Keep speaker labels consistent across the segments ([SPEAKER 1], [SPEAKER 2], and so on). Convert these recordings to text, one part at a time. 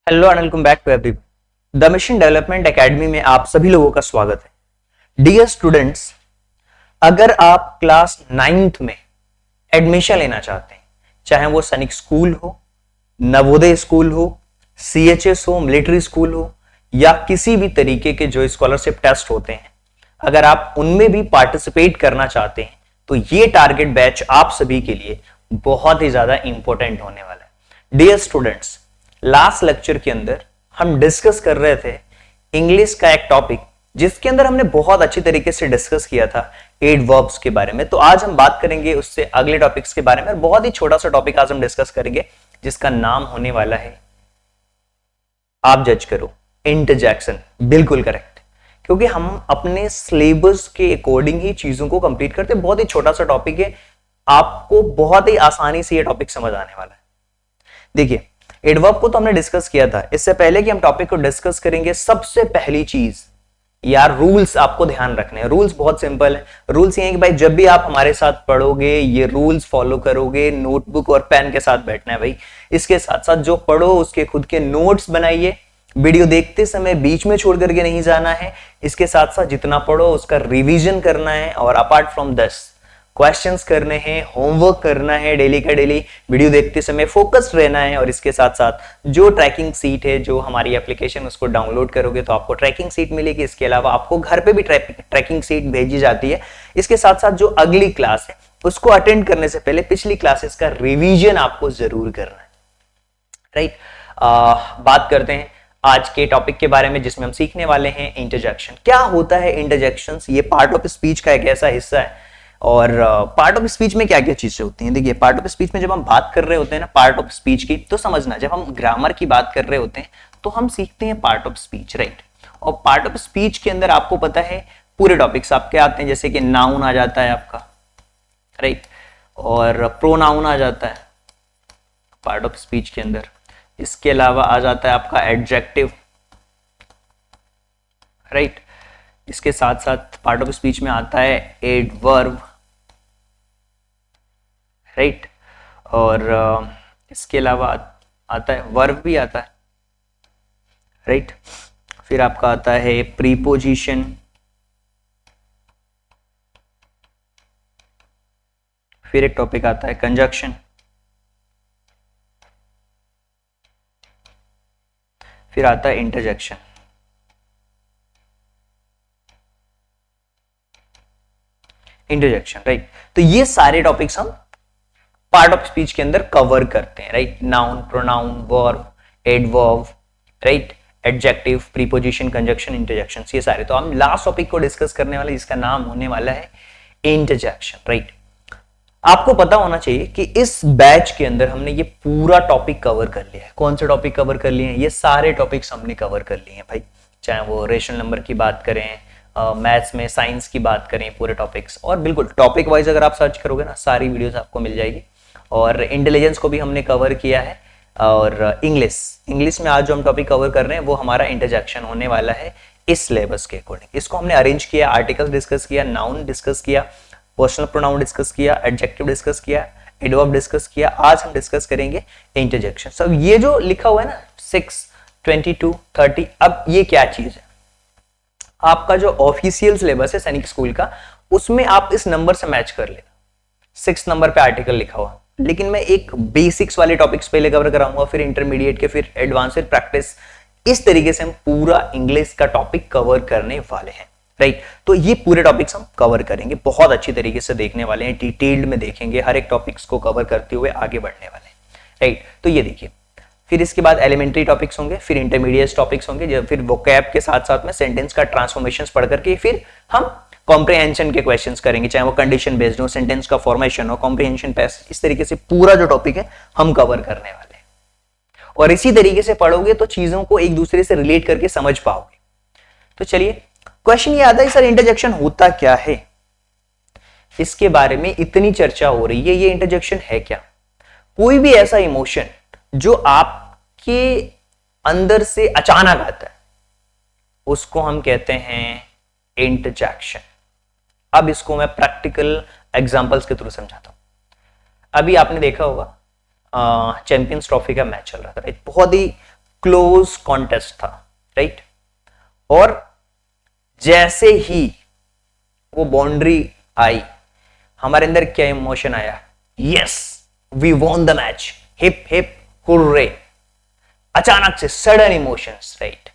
[SPEAKER 1] Hello and welcome back to everyone. The mission development academy में आप सभी लोगों का स्वागत है। डियर स्टूडेंट्स, अगर आप क्लास 9th में एडमिशन लेना चाहते हैं, चाहे वो सैनिक स्कूल हो, नवोदय स्कूल हो, सीएचएस हो, मिलिट्री स्कूल हो या किसी भी तरीके के जो स्कॉलरशिप टेस्ट होते हैं, अगर आप उनमें भी पार्टिसिपेट करना चाहते हैं तो ये टारगेट बैच आप सभी के लिए बहुत ही ज्यादा इंपॉर्टेंट होने वाला है। डियर स्टूडेंट्स, लास्ट लेक्चर के अंदर हम डिस्कस कर रहे थे इंग्लिश का एक टॉपिक जिसके अंदर हमने बहुत अच्छी तरीके से डिस्कस किया था एडवर्ब्स के बारे में। तो आज हम बात करेंगे उससे अगले टॉपिक्स के बारे में। बहुत ही छोटा सा टॉपिक आज हम डिस्कस करेंगे जिसका नाम होने वाला है, आप जज करो, इंटरजेक्शन। बिल्कुल करेक्ट, क्योंकि हम अपने सिलेबस के अकॉर्डिंग ही चीजों को कंप्लीट करते हैं। बहुत ही छोटा सा टॉपिक है, आपको बहुत ही आसानी से ये टॉपिक समझ आने वाला है। देखिए, एडवर्ब को तो हमने डिस्कस किया था। इससे पहले कि हम टॉपिक को डिस्कस करेंगे, सबसे पहली चीज यार, रूल्स आपको ध्यान रखने हैं। रूल्स बहुत सिंपल है। रूल्स ये है कि भाई जब भी आप हमारे साथ पढ़ोगे, ये रूल्स फॉलो करोगे, नोटबुक और पेन के साथ बैठना है भाई। इसके साथ साथ जो पढ़ो उसके खुद के नोट्स बनाइए। वीडियो देखते समय बीच में छोड़ करके नहीं जाना है। इसके साथ साथ जितना पढ़ो उसका रिवीजन करना है और अपार्ट फ्रॉम दिस क्वेश्चंस करने हैं, होमवर्क करना है डेली का डेली, वीडियो देखते समय फोकस्ड रहना है। और इसके साथ साथ जो ट्रैकिंग सीट है, जो हमारी एप्लीकेशन, उसको डाउनलोड करोगे तो आपको ट्रैकिंग सीट मिलेगी। इसके अलावा आपको घर पे भी ट्रैकिंग सीट भेजी जाती है। इसके साथ साथ जो अगली क्लास है उसको अटेंड करने से पहले पिछली क्लासेस का रिवीजन आपको जरूर करना है, राइट। बात करते हैं आज के टॉपिक के बारे में जिसमें हम सीखने वाले हैं इंटरजेक्शन। क्या होता है इंटरजेक्शन? ये पार्ट ऑफ स्पीच का एक ऐसा हिस्सा है। और पार्ट ऑफ स्पीच में क्या क्या चीजें होती हैं? देखिए, पार्ट ऑफ स्पीच में जब हम बात कर रहे होते हैं ना पार्ट ऑफ स्पीच की, तो समझना, जब हम ग्रामर की बात कर रहे होते हैं तो हम सीखते हैं पार्ट ऑफ स्पीच, राइट। और पार्ट ऑफ स्पीच के अंदर आपको पता है पूरे टॉपिक्स आपके आते हैं, जैसे कि नाउन आ जाता है आपका, राइट, और प्रोनाउन आ जाता है पार्ट ऑफ स्पीच के अंदर। इसके अलावा आ जाता है आपका एडजेक्टिव, राइट। इसके साथ साथ पार्ट ऑफ स्पीच में आता है एडवर्ब, राइट। और इसके अलावा आता है वर्ब भी आता है, राइट। फिर आपका आता है प्रीपोजिशन, फिर एक टॉपिक आता है कंजक्शन, फिर आता है इंटरजेक्शन। Interjection, right. तो ये सारे टॉपिक्स हम पार्ट ऑफ स्पीच के अंदर कवर करते हैं, right. Noun, pronoun, verb, adverb, right, adjective, preposition, conjunction, interjection, ये सारे। तो हम लास्ट टॉपिक को डिस्कस करने वाले जिसका नाम होने वाला है इंटरजेक्शन, राइट। आपको पता होना चाहिए कि इस बैच के अंदर हमने ये पूरा टॉपिक कवर कर लिया है। कौन से टॉपिक कवर कर लिए हैं? ये सारे टॉपिक्स हमने कवर कर लिए हैं भाई, चाहे वो रेशनल नंबर की बात करें, मैथ्स में साइंस की बात करें, पूरे टॉपिक्स। और बिल्कुल टॉपिक वाइज अगर आप सर्च करोगे ना, सारी वीडियोस आपको मिल जाएगी। और इंटेलिजेंस को भी हमने कवर किया है। और इंग्लिश में आज जो हम टॉपिक कवर कर रहे हैं वो हमारा इंटरजेक्शन होने वाला है इस सिलेबस के अकॉर्डिंग। इसको हमने अरेंज किया, आर्टिकल्स डिस्कस किया, नाउन डिस्कस किया, पर्सनल प्रोनाउन डिस्कस किया, एडजेक्टिव डिस्कस किया, एडवर्ब डिस्कस किया। आज हम डिस्कस करेंगे इंटरजेक्शन। सब ये जो लिखा हुआ है ना 6, 22, 30, अब ये क्या चीज है? आपका जो ऑफिशियल सिलेबस है सैनिक स्कूल का, उसमें आप इस नंबर से मैच कर लेना। 6 नंबर पे आर्टिकल लिखा हुआ, लेकिन मैं एक बेसिक्स वाले टॉपिक्स पहले कवर कराऊंगा, फिर इंटरमीडिएट के, फिर एडवांस, फिर प्रैक्टिस। इस तरीके से हम पूरा इंग्लिश का टॉपिक कवर करने वाले हैं, राइट। तो ये पूरे टॉपिक्स हम कवर करेंगे, बहुत अच्छी तरीके से देखने वाले हैं, डिटेल्ड में देखेंगे, हर एक टॉपिक्स को कवर करते हुए आगे बढ़ने वाले हैं, राइट। तो ये देखिए, फिर इसके बाद एलिमेंट्री टॉपिक्स होंगे, फिर इंटरमीडिएट टॉपिक्स होंगे, फिर वोकैब के साथ साथ में सेंटेंस का ट्रांसफॉर्मेशंस पढ़ करके फिर हम कॉम्प्रिहेंशन के क्वेश्चंस करेंगे, चाहे वो कंडीशन बेस्ड हो, सेंटेंस का फॉर्मेशन हो, कॉम्प्रिहेंशन बेस्ड। इस तरीके से पूरा जो टॉपिक है हम कवर करने वाले हैं। और इसी तरीके से पढ़ोगे तो चीजों को एक दूसरे से रिलेट करके समझ पाओगे। तो चलिए, क्वेश्चन ये आता है सर इंटरजेक्शन होता क्या है? इसके बारे में इतनी चर्चा हो रही है, ये इंटरजेक्शन है क्या? कोई भी ऐसा इमोशन जो आपके अंदर से अचानक आता है उसको हम कहते हैं इंटरजेक्शन। अब इसको मैं प्रैक्टिकल एग्जांपल्स के थ्रू समझाता हूं। अभी आपने देखा होगा चैंपियंस ट्रॉफी का मैच चल रहा था, बहुत ही क्लोज कॉन्टेस्ट था, राइट। और जैसे ही वो बाउंड्री आई, हमारे अंदर क्या इमोशन आया? Yes, we won the match, hip hip hurray. अचानक से सडन इमोशंस, राइट,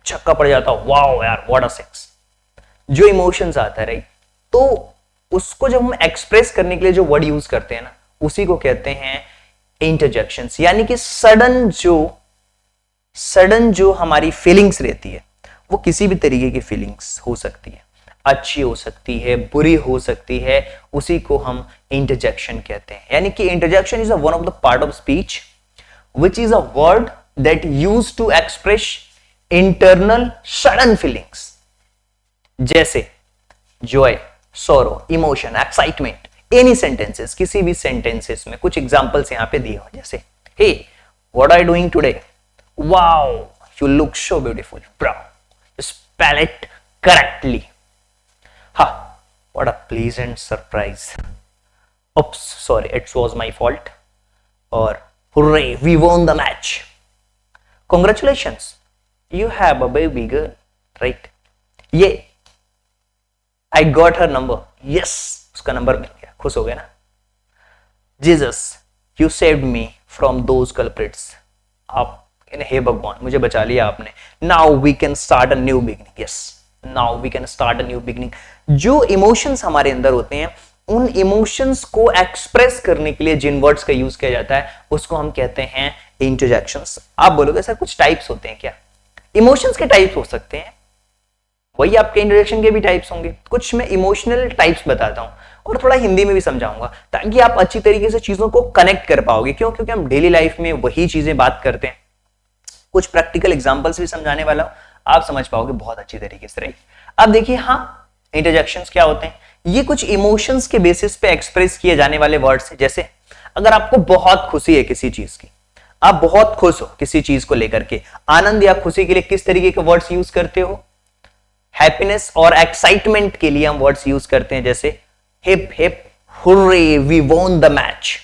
[SPEAKER 1] छक्का पड़ जाता, वाओ यार व्हाट अ सिक्स। जो इमोशंस आता है, राइट, तो उसको जब हम एक्सप्रेस करने के लिए जो वर्ड यूज करते हैं ना, उसी को कहते हैं इंटरजेक्शंस। यानी कि सडन जो हमारी फीलिंग्स रहती है, वो किसी भी तरीके की फीलिंग्स हो सकती है, अच्छी हो सकती है, बुरी हो सकती है, उसी को हम इंटरजेक्शन कहते हैं। यानी कि interjection is one of the part of speech which is a word that use to express internal sudden feelings, जैसे joy, sorrow, emotion, excitement. Any sentences, किसी भी सेंटेंसेस में कुछ एग्जांपल्स यहां पे दिए हो, जैसे hey what are you doing today, wow you look so beautiful, brow, spell it correctly, ha what a pleasant surprise, oops sorry it was my fault, और hooray we won the match, congratulations you have a baby girl, right, ये I got her number, yes उसका number मिल गया, खुश हो गया ना। Jesus you saved me from those culprits, आप हे भगवान मुझे बचा लिया आपने। Now we can start a new beginning, yes now we can start a new beginning। जो इमोशंस हमारे अंदर होते हैं, उन इमोशंस को एक्सप्रेस करने के लिए जिन वर्ड्स का यूज किया जाता है, उसको हम कहते हैं इंटरजेक्शंस। आप बोलोगे सर कुछ टाइप्स होते हैं क्या? इमोशंस के टाइप्स हो सकते हैं, वही आपके इंटरजेक्शन के भी टाइप्स होंगे। कुछ मैं इमोशनल टाइप्स बताता हूं और थोड़ा हिंदी में भी समझाऊंगा, ताकि आप अच्छी तरीके से चीजों को कनेक्ट कर पाओगे। क्यों? क्योंकि हम डेली लाइफ में वही चीजें बात करते हैं। कुछ प्रैक्टिकल एग्जांपल्स भी समझाने वाला हूं, आप समझ पाओगे बहुत अच्छी तरीके से, राइट। अब देखिए, हाँ, इंटरजेक्शंस क्या होते हैं? ये कुछ इमोशंस के बेसिस पे एक्सप्रेस किए जाने वाले वर्ड्स हैं। जैसे अगर आपको बहुत खुशी है किसी चीज की, आप बहुत खुश हो किसी चीज को लेकर के, आनंद या खुशी के लिए किस तरीके के वर्ड्स यूज करते हो? हैप्पीनेस और एक्साइटमेंट के लिए हम वर्ड्स यूज करते हैं, जैसे hip hip hurray we won the match.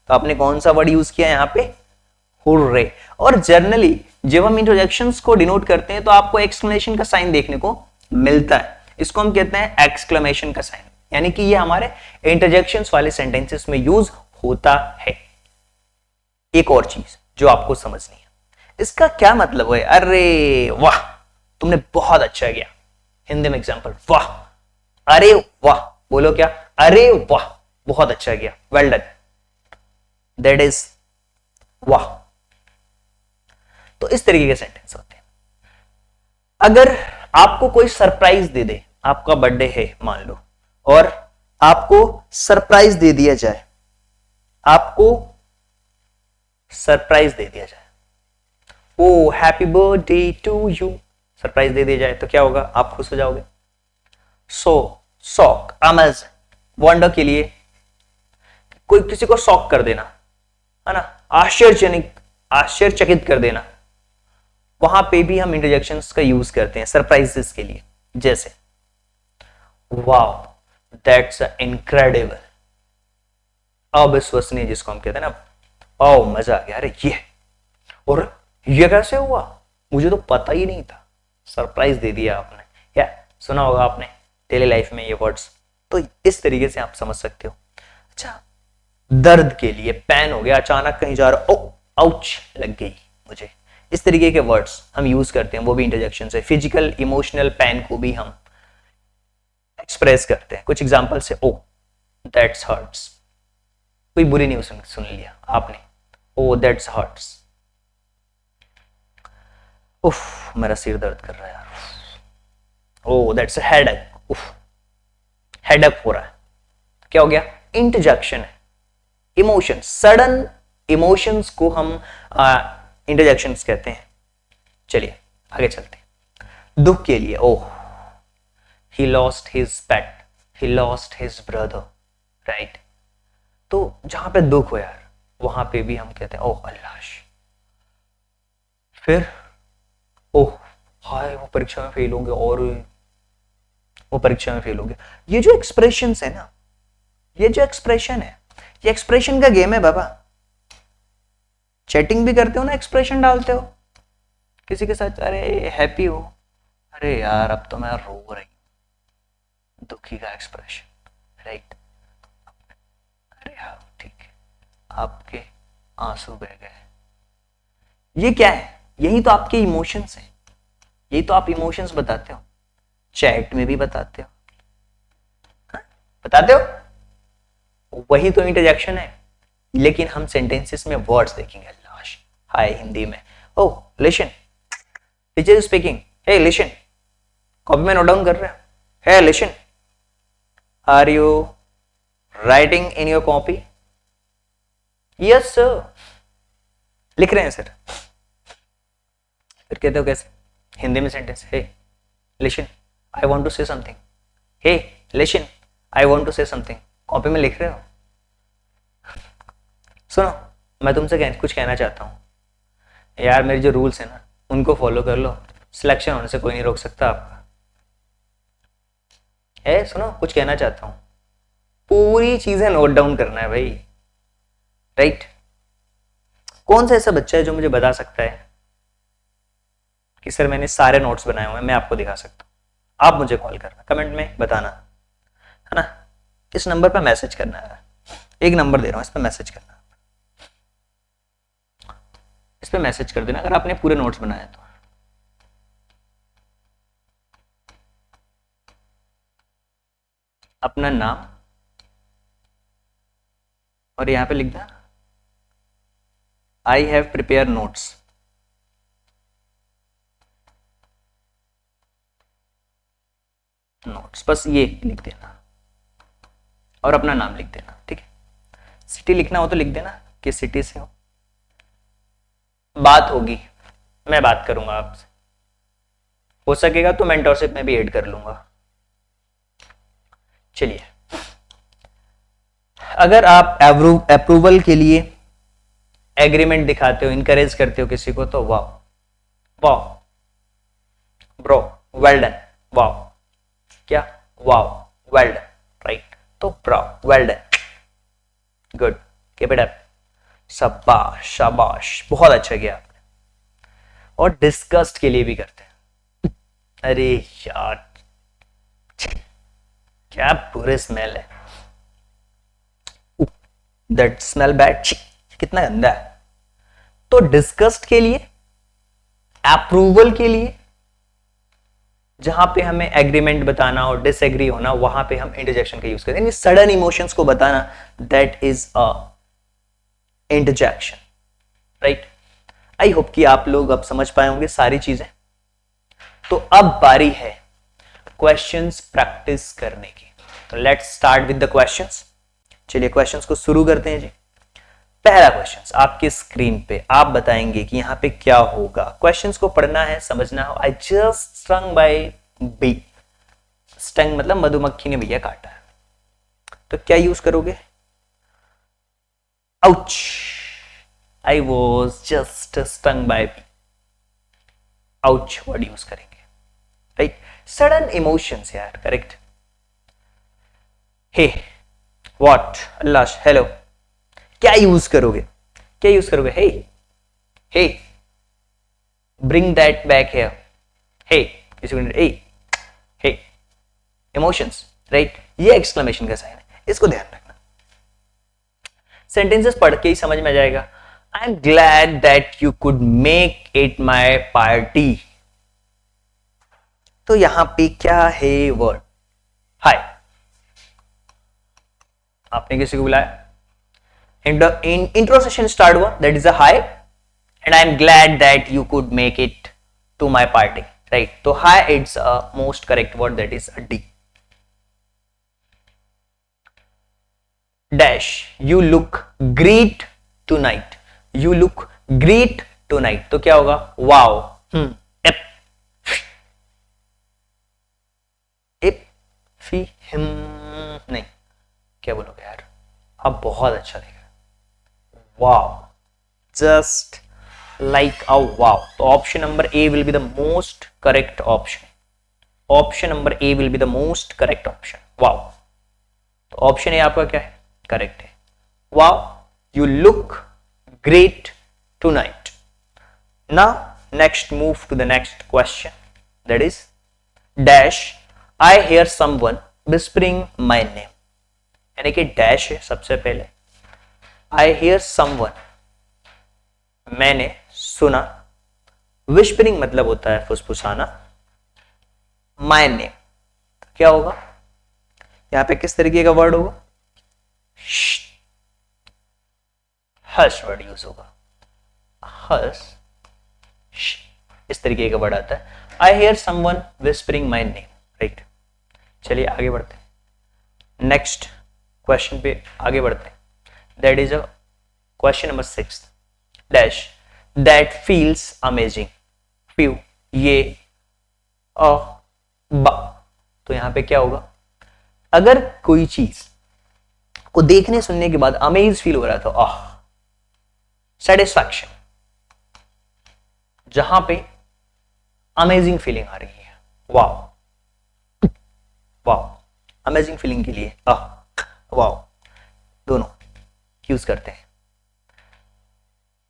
[SPEAKER 1] तो आपने कौन सा वर्ड यूज किया यहां पे? हुर्रे। और जनरली जब हम इंटरजेक्शंस को डिनोट करते हैं तो आपको एक्सक्लेमेशन का साइन देखने को मिलता है, इसको हम कहते हैं एक्सक्लेमेशन का साइन। यानी कि ये हमारे इंटरजेक्शंस वाले सेंटेंसेस में यूज होता है। एक और चीज जो आपको समझनी है, इसका क्या मतलब है? अरे वाह तुमने बहुत अच्छा किया। हिंदी में एग्जांपल, वाह, अरे वाह, बोलो क्या? अरे वाह, बहुत अच्छा किया, वेल डन, दैट इज वाह। तो इस तरीके के सेंटेंस होते हैं। अगर आपको कोई सरप्राइज दे दे, आपका बर्थडे है मान लो, और आपको सरप्राइज दे दिया जाए, आपको सरप्राइज दे दिया जाए, oh happy birthday to you, surprise दे दिया जाए, तो क्या होगा? आप खुश हो जाओगे। सो शॉक, अमेज, वंडर के लिए कोई किसी को शॉक कर देना, है ना, आश्चर्यचकित कर देना, वहां पे भी हम इंटरजेक्शंस का यूज करते हैं सरप्राइजेस के लिए। जैसे वाओ दैट्स इनक्रेडिबल, अविश्वसनीय जिसको हम कहते हैं ना, ओ मजा आ गया, अरे ये, और ये कैसे हुआ, मुझे तो पता ही नहीं था, सरप्राइज दे दिया आपने। या सुना होगा आपने डेली लाइफ में ये वर्ड्स, तो इस तरीके से आप समझ सकते हो। अच्छा, दर्द के लिए पेन हो गया, अचानक कहीं जा रहा, ओ आउच लग गई मुझे, इस तरीके के वर्ड्स हम यूज करते हैं, वो भी इंटरजेक्शन से। फिजिकल इमोशनल पेन को भी हम एक्सप्रेस करते हैं। कुछ एग्जांपल से, ओ दैट्स हर्ट्स, कोई बुरी न्यूज़ सुन लिया आपने, ओ दैट्स हर्ट्स, उफ मेरा सिर दर्द कर रहा है यार, ओ दैट्स हेडेक, उफ हेडेक हो रहा है, क्या हो गया? इंटरजेक्शन है। इमोशन, सडन इमोशंस को हम इंटरजेक्शंस कहते हैं। चलिए आगे चलते हैं। दुख के लिए, ओह he lost his pet, he lost his brother, right? तो जहां पे दुख हो यार, वहां पे भी हम कहते हैं ओह अल्लाह। फिर ओह हाय वो परीक्षा में फेल हो गया, और वो परीक्षा में फेल हो गया। ये जो एक्सप्रेशंस है ना, ये जो एक्सप्रेशन है, ये एक्सप्रेशन का गेम है बाबा। चैटिंग भी करते हो ना, एक्सप्रेशन डालते हो, किसी के साथ अरे हैप्पी हो, अरे यार अब तो मैं रो रही हूँ, दुखी का एक्सप्रेशन, राइट। अरे हाँ ठीक है, आपके आंसू बह गए। ये क्या है? यही तो आपके इमोशंस हैं, यही तो आप इमोशंस बताते हो, चैट में भी बताते हो, हाँ? बताते हो, वही तो इंटरजेक्शन है। लेकिन हम सेंटेंसेस में वर्ड्स देखेंगे। लाश हाय हिंदी में, oh listen, teacher is speaking, hey listen, copy में नोट डाउन कर रहे हो, hey listen, are you writing in your copy? Yes sir, लिख रहे हैं सर। फिर कहते हो कैसे हिंदी में sentence, hey listen I want to say something, hey listen I want to say something, copy में लिख रहे हो। सुनो, मैं तुमसे कुछ कहना चाहता हूं यार, मेरे जो रूल्स है ना उनको फॉलो कर लो, सिलेक्शन होने से कोई नहीं रोक सकता आपका। सुनो, कुछ कहना चाहता हूं, पूरी चीजें नोट डाउन करना है भाई, राइट। कौन सा ऐसा बच्चा है जो मुझे बता सकता है कि सर मैंने सारे नोट्स बनाए हुए हैं, मैं आपको दिखा सकता हूं? आप मुझे कॉल करना, कमेंट में बताना, है ना। इस नंबर पर मैसेज करना है, एक नंबर दे रहा हूं, इस पर मैसेज करना, इस पर मैसेज कर देना अगर आपने पूरे नोट्स बनाए तो। अपना नाम और यहां पे लिख देना I have prepare notes, notes, बस ये लिख देना और अपना नाम लिख देना, ठीक है। सिटी लिखना हो तो लिख देना किस सिटी से हो। बात होगी, मैं बात करूंगा आपसे, हो सकेगा तो मेंटरशिप में भी ऐड कर लूंगा। चलिए, अगर आप अप्रूवल के लिए एग्रीमेंट दिखाते हो, इनकरेज करते हो किसी को, तो वाह वाह ब्रो, वेल डन, वाह, क्या वाह, वेल डन, राइट। तो bro, well done, good, keep it up, शाबाश शाबाश, बहुत अच्छा किया आपने। और डिस्कस्ट के लिए भी करते हैं, अरे यार क्या बुरे स्मेल है, दैट स्मेल बैड, कितना गंदा है। तो डिस्कस्ट के लिए, अप्रूवल के लिए, जहां पे हमें एग्रीमेंट बताना और डिसएग्री होना, वहां पे हम इंटरजेक्शन का यूज करते हैं। सडन इमोशंस को बताना, that is a interjection, right. I hope कि आप लोग अब समझ पाए होंगे सारी चीजें। तो अब बारी है क्वेश्चंस प्रैक्टिस करने की, तो let's start with the questions. चलिए क्वेश्चंस को शुरू करते हैं जी। पहला क्वेश्चन आपकी स्क्रीन पे, आप बताएंगे कि यहां पे क्या होगा। क्वेश्चंस को पढ़ना है, समझना है। I just stung by bee, stung मतलब मधुमक्खी ने भैया काटा है, तो क्या यूज करोगे? Ouch, I was just stung by bee, ouch word use करेंगे, राइट। सडन इमोशंस यार, करेक्ट। हे, व्हाट, अल्लाह, हेलो, क्या यूज करोगे? क्या यूज करोगे? Hey, hey, bring that back here, hey, hey, emotions, right. ये एक्सक्लेमेशन का साइन है, इसको ध्यान रखना। सेंटेंसेस पढ़ के ही समझ में आ जाएगा। I am glad that you could make it my party, तो यहां पे क्या है वर्ड? हाय, आपने किसी को बुलाया, intro session start हुआ, that is a hi, and I am glad that you could make it to my party, right? तो hi, it's a most correct word, that is a D. Dash, you look great tonight, you look great tonight, तो क्या होगा? wow, if him, नहीं, क्या बोलोगे यार, आप बहुत अच्छा लिखा, wow, just like a wow. तो option number A will be the most correct option, option number A will be the most correct option, wow. तो ऑप्शन ए आपका क्या है? करेक्ट है। wow, you look great tonight. Now next move to the next question, that is dash I hear someone whispering my name, यानी कि dash है सबसे पहले, आई हेयर समवन मैंने सुना, विस्परिंग मतलब होता है फुसफुसाना, माय नेम तो क्या होगा, यहां पे किस तरीके का वर्ड होगा, हर्ष वर्ड यूज होगा, हर्ष, इस तरीके का वर्ड आता है, I hear someone whispering my name, right. चलिए आगे बढ़ते हैं, नेक्स्ट क्वेश्चन पे आगे बढ़ते हैं, that is a question number 6, dash that feels amazing, few ये अ बा, तो यहां पे क्या होगा, अगर कोई चीज को देखने सुनने के बाद अमेज फील हो रहा है तो आह, सेटिस्फैक्शन, जहां पे अमेजिंग फीलिंग आ रही है, वाओ वाओ, अमेजिंग फीलिंग के लिए आह वाओ, दोनों यूज करते हैं।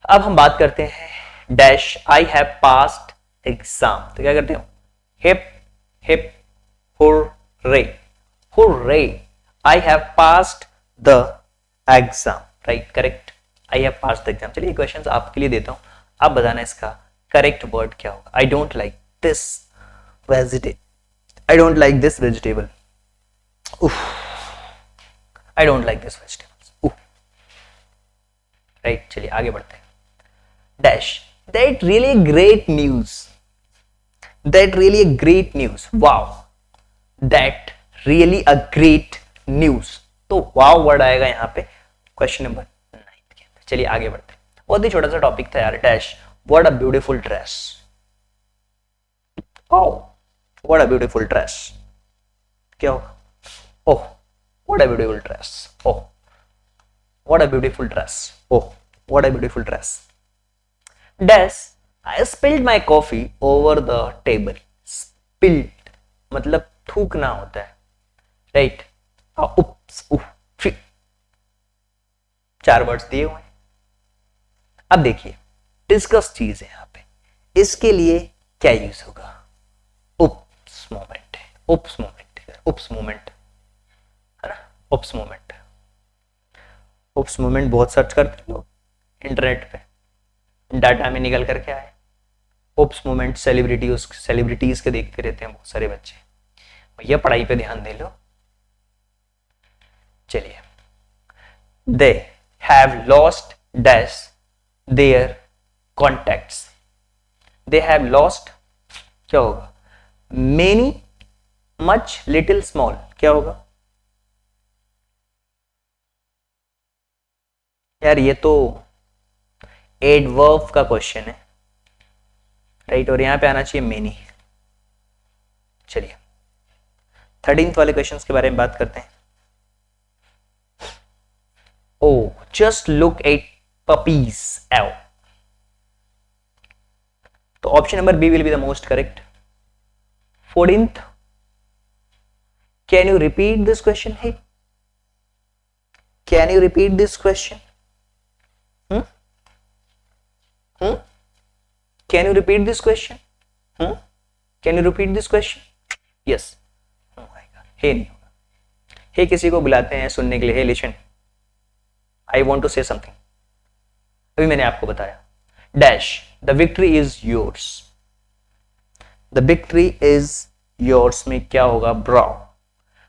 [SPEAKER 1] अब हम बात करते हैं dash I have passed exam, तो क्या करते हो, hip hip hurray, hurray I have passed the exam, right correct, I have passed the exam. चलिए क्वेश्चंस आपके लिए देता हूं, आप बताना इसका करेक्ट वर्ड क्या होगा। I don't like this vegetable, I don't like this vegetable, I don't like this vegetable, right. चलिए आगे बढ़ते हैं, dash that really great news, that really great news, wow that really a great news, तो wow word आएगा यहां पे question number 9 के अंदर। चलिए आगे बढ़ते हैं, बहुत ही छोटा सा टॉपिक था यार, dash what a beautiful dress, wow what a beautiful dress, क्या होगा, oh what a beautiful dress, oh what a beautiful dress, oh what a beautiful dress, dash I spilled my coffee over the table, spilled मतलब थूकना होता है, right, उप्स उफ, 4 words दिए हुए हैं। अब देखिए डिस्कस चीज है यहां पे, इसके लिए क्या यूज होगा, उप्स मोमेंट है, उप्स मोमेंट, उप्स मोमेंट है ना, उप्स मोमेंट, उप्स मोमेंट बहुत सर्च करते लोग इंटरनेट पे, डाटा में निकल करके आए, उप्स मोमेंट सेलिब्रिटीज के देखते रहते हैं बहुत सारे बच्चे, भैया पढ़ाई पे ध्यान दे लो। चलिए they have lost dash there contacts, they have lost क्या होगा, मेनी मच लिटिल स्मॉल, क्या होगा यार, ये तो एडवर्ब का क्वेश्चन है, राइट, और यहां पे आना चाहिए मेनी। चलिए 13th वाले क्वेश्चंस के बारे में बात करते हैं। Oh just look at puppies aww, तो option number B will be the most correct. 14th, can you repeat this question, hey can you repeat this question, can you repeat this question, can you repeat this question, yes, hey नहीं होगा, हे किसी को बुलाते हैं सुनने के लिए, hey listen I want to say something, अभी मैंने आपको बताया, dash the victory is yours, the victory is yours में क्या होगा, ब्राउ,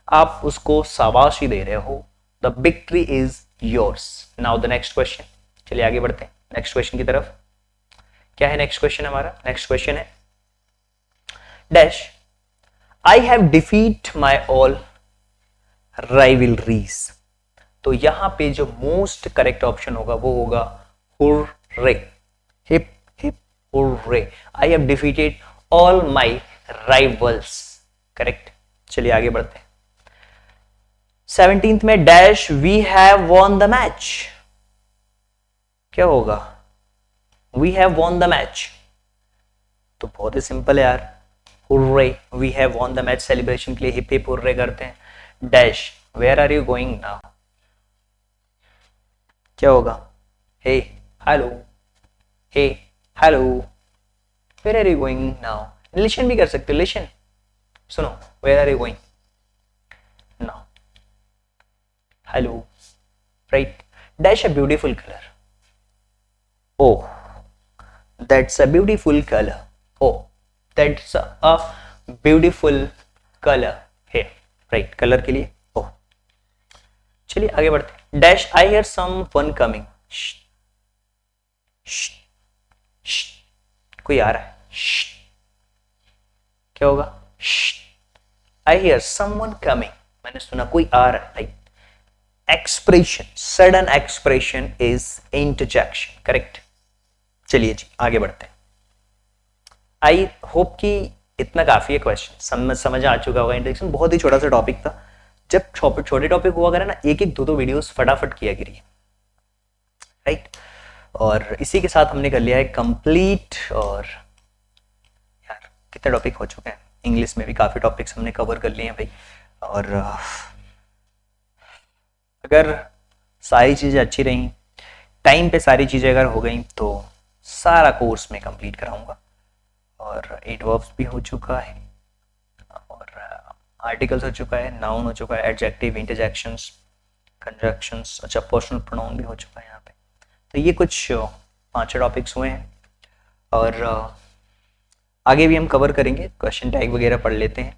[SPEAKER 1] आप उसको शाबाशी दे रहे हो, the victory is yours. Now the next question, चलिए आगे बढ़ते हैं नेक्स्ट क्वेश्चन की तरफ। क्या है नेक्स्ट क्वेश्चन हमारा, नेक्स्ट क्वेश्चन है dash I have defeat my all rivalries, तो यहां पे जो मोस्ट करेक्ट ऑप्शन होगा वो होगा hurray, hip hip hurray, I have defeated all my rivals, correct. चलिए आगे बढ़ते हैं 17th में dash we have won the match, क्या होगा, we have won the match, तो बहुत ही सिंपल है यार, hurray, we have won the match, celebration के लिए हिप हिप हुर्रे करते हैं। Dash where are you going now, क्या होगा, hey hello, hey hello, where are you going now, listen भी कर सकते हो, लिसन, सुनो, where are you going now, hello, right, dash a beautiful colour, oh that's a beautiful color, oh that's a beautiful color है, right, colour के लिए oh। चलिए आगे बढ़ते हैं, dash I hear someone coming, कोई आ रहा है, क्या होगा, आई हियर समवन कमिंग, मैंने सुना कोई आ रहा है, like expression, sudden expression is interjection, correct. चलिए जी आगे बढ़ते हैं, आई होप कि इतना काफी है क्वेश्चन, समझ आ चुका होगा। इंट्रोडक्शन बहुत ही छोटा सा टॉपिक था, जब छोटे टॉपिक हुआ करे ना, एक एक दो वीडियोस फटाफट किया करिए, राइट। और इसी के साथ हमने कर लिया है कंप्लीट, और यार कितने टॉपिक हो चुके हैं, इंग्लिश में भी काफी टॉपिक्स हमने कवर कर लिए हैं भाई। और अगर सारी चीजें अच्छी रही, टाइम पे सारी चीजें अगर हो गई, तो सारा कोर्स में कंप्लीट कराऊंगा। और एडवर्ब्स भी हो चुका है, और आर्टिकल्स हो चुका है, नाउन हो चुका है, एडजेक्टिव, इंटरजेक्शंस, कंजक्शंस, अच्छा पर्सनल प्रोनाउन भी हो चुका है यहाँ पे। तो ये कुछ 5 टॉपिक्स हुए हैं, और आगे भी हम कवर करेंगे, क्वेश्चन टैग वगैरह पढ़ लेते हैं,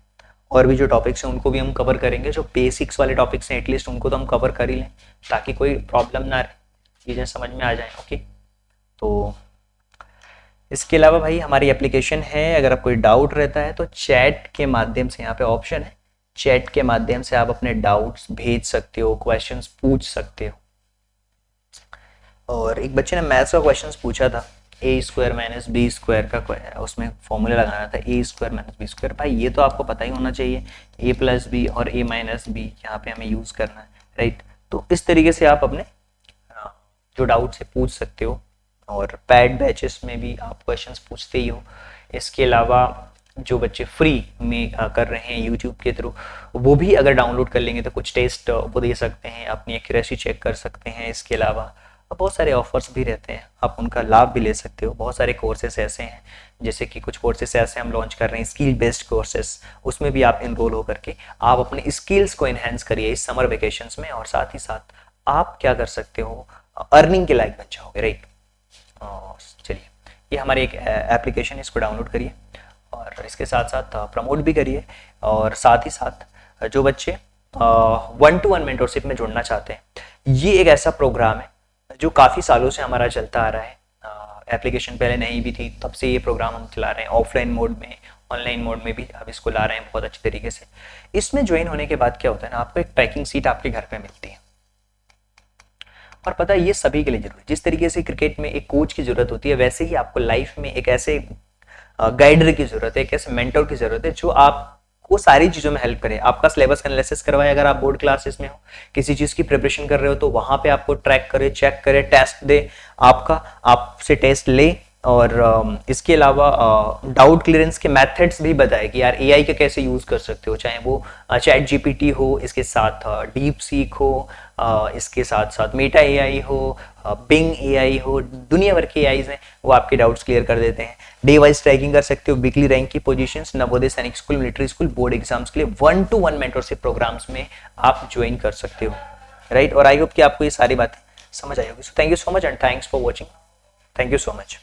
[SPEAKER 1] और भी जो टॉपिक्स हैं उनको भी हम कवर करेंगे। जो बेसिक्स वाले टॉपिक्स हैं एटलीस्ट उनको तो हम कवर कर ही लें, ताकि कोई प्रॉब्लम ना रहे, चीज़ें समझ में आ जाए, ओके। तो इसके अलावा भाई हमारी एप्लीकेशन है, अगर आप कोई डाउट रहता है तो चैट के माध्यम से, यहाँ पे ऑप्शन है, चैट के माध्यम से आप अपने डाउट्स भेज सकते हो, क्वेश्चंस पूछ सकते हो। और एक बच्चे ने मैथ्स का क्वेश्चंस पूछा था, ए स्क्वायर माइनस बी स्क्वायर का, उसमें फॉर्मूला लगाना था, ए स्क्वायर माइनस बी स्क्वायर। भाई ये तो आपको पता ही होना चाहिए, ए प्लस बी और ए माइनस बी यहाँ पे हमें यूज़ करना है, राइट। तो इस तरीके से आप अपने जो डाउट से पूछ सकते हो, और पैड बैचेस में भी आप क्वेश्चंस पूछते ही हो। इसके अलावा जो बच्चे फ्री में कर रहे हैं यूट्यूब के थ्रू, वो भी अगर डाउनलोड कर लेंगे तो कुछ टेस्ट वो दे सकते हैं, अपनी एक्यूरेसी चेक कर सकते हैं। इसके अलावा बहुत सारे ऑफर्स भी रहते हैं, आप उनका लाभ भी ले सकते हो। बहुत सारे कोर्सेस ऐसे हैं, जैसे कि कुछ कोर्सेस ऐसे हम लॉन्च कर रहे हैं, स्किल बेस्ड कोर्सेस, उसमें भी आप इनरोल हो करके आप अपने स्किल्स को इन्हेंस करिए इस समर वेकेशंस में, और साथ ही साथ आप क्या कर सकते हो, अर्निंग के लायक बन जाओगे, राइट। चलिए, ये हमारी एक एप्लीकेशन है, इसको डाउनलोड करिए, और इसके साथ साथ प्रमोट भी करिए। और साथ ही साथ जो बच्चे 1-to-1 मेंटरशिप में जुड़ना चाहते हैं, ये एक ऐसा प्रोग्राम है जो काफ़ी सालों से हमारा चलता आ रहा है। एप्लीकेशन पहले नहीं भी थी, तब से ये प्रोग्राम हम चला रहे हैं, ऑफलाइन मोड में, ऑनलाइन मोड में भी अब इसको ला रहे हैं बहुत अच्छे तरीके से। इसमें ज्वाइन होने के बाद क्या होता है ना, आपको एक पैकिंग सीट आपके घर पे मिलती है। और पता है ये सभी के लिए जरूरी है, जिस तरीके से क्रिकेट में एक कोच की जरूरत होती है, वैसे ही आपको लाइफ में एक ऐसे गाइडर की जरूरत है, एक ऐसे मेंटर की जरूरत है जो आपको सारी चीजों में हेल्प करे। आपका सिलेबस एनालिसिस करवाए, अगर आप बोर्ड क्लासेस में हो, किसी चीज की प्रिपरेशन कर रहे हो, तो वहां पे आपको ट्रैक करे, चेक करे, टेस्ट दे, आपसे टेस्ट ले। और इसके अलावा डाउट क्लियरेंस के मेथड्स भी बताए कि यार एआई का कैसे यूज कर सकते हो, चाहे वो चैट जीपीटी हो, इसके साथ डीप सीक हो, इसके साथ साथ मेटा एआई हो, बिंग एआई हो, दुनिया भर के एआईज हैं, वो आपके डाउट्स क्लियर कर देते हैं। डे वाइज ट्रैकिंग कर सकते हो, वीकली रैंक की पोजीशंस, नवोदय सैनिक school, military school, board exams के लिए 1-to-1 मेंटरशिप प्रोग्राम्स में आप ज्वाइन कर सकते हो, राइट। और आई होप कि आपको ये सारी बातें समझ आई होगी। So thank you so much and thanks for watching, thank you so much.